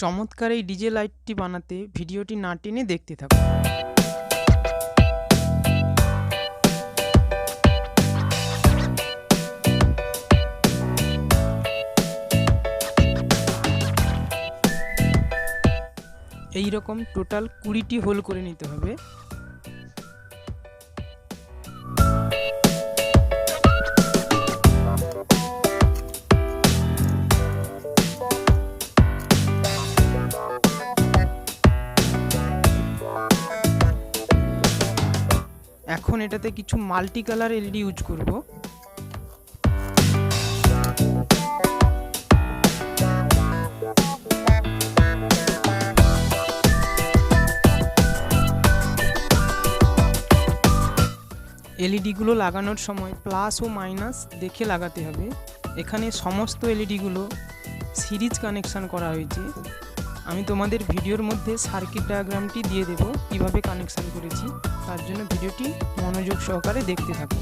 চমৎকার এই ডিজে লাইটটি বানাতে ভিডিওটি না টেনে দেখতে থাকুন। এই রকম টোটাল 20টি হোল করে নিতে হবে। এখন এটাতে কিছু মাল্টি কালার এলইডি ইউজ করব। এলইডিগুলো লাগানোর সময় প্লাস ও মাইনাস দেখে লাগাতে হবে। এখানে সমস্ত এলইডিগুলো সিরিজ কানেকশান করা হয়েছে। আমি তোমাদের ভিডিওর মধ্যে সার্কিট ডায়াগ্রামটি দিয়ে দেব কিভাবে কানেকশান করেছি, তার জন্য ভিডিওটি মনোযোগ সহকারে দেখতে থাকো।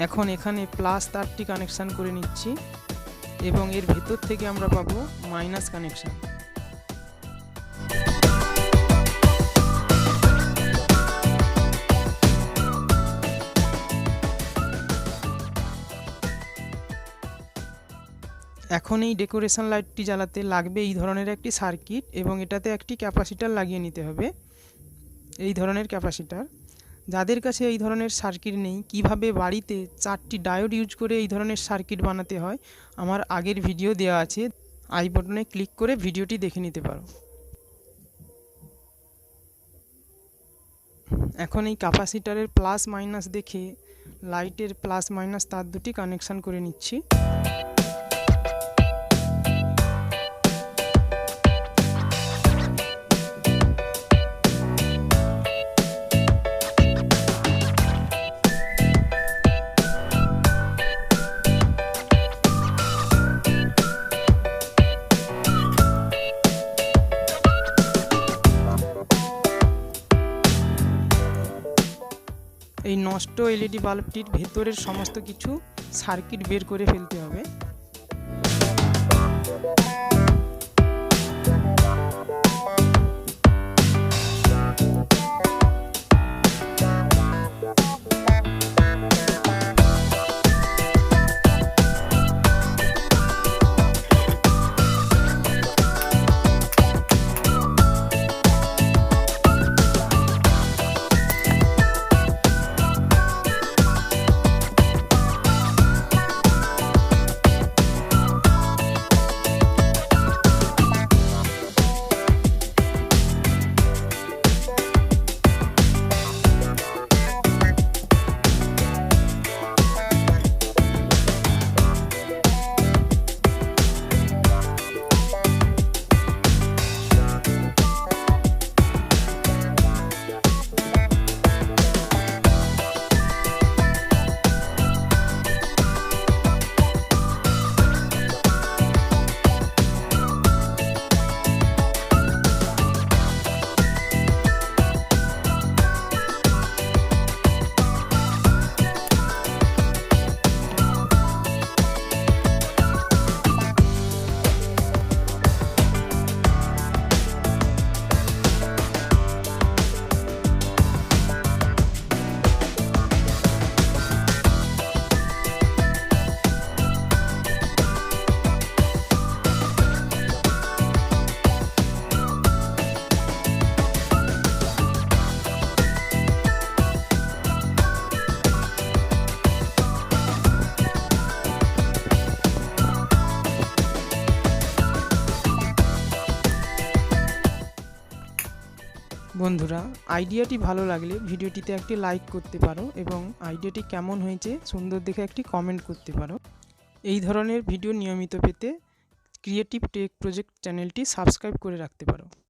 এখন এখানে প্লাস তারটি কানেকশান করে নিচ্ছি এবং এর ভেতর থেকে আমরা পাবো মাইনাস কানেকশান। এখন এই ডেকোরেশন লাইটটি জ্বালাতে লাগবে এই ধরনের একটি সার্কিট এবং এটাতে একটি ক্যাপাসিটার লাগিয়ে নিতে হবে, এই ধরনের ক্যাপাসিটার। যাদের কাছে এই ধরনের সার্কিট নেই, কিভাবে বাড়িতে 4টি ডায়োড ইউজ করে এই ধরনের সার্কিট বানাতে হয় আমার আগের ভিডিও দেওয়া আছে, আই বাটনে ক্লিক করে ভিডিওটি দেখে নিতে পারো। এখন এই ক্যাপাসিটারের প্লাস মাইনাস দেখে লাইটের প্লাস মাইনাস তার দুটি কানেকশান করে নিচ্ছি। এই নষ্ট এলইডি বাল্বটির ভেতরের সমস্ত কিছু সার্কিট বের করে ফেলতে হবে। বন্ধুরা, আইডিয়াটি ভালো লাগলে ভিডিওটিতে একটি লাইক করতে পারো এবং আইডিয়াটি কেমন হয়েছে সুন্দর দেখে একটি কমেন্ট করতে পারো। এই ধরনের ভিডিও নিয়মিত পেতে ক্রিয়েটিভ টেক প্রজেক্ট চ্যানেলটি সাবস্ক্রাইব করে রাখতে পারো।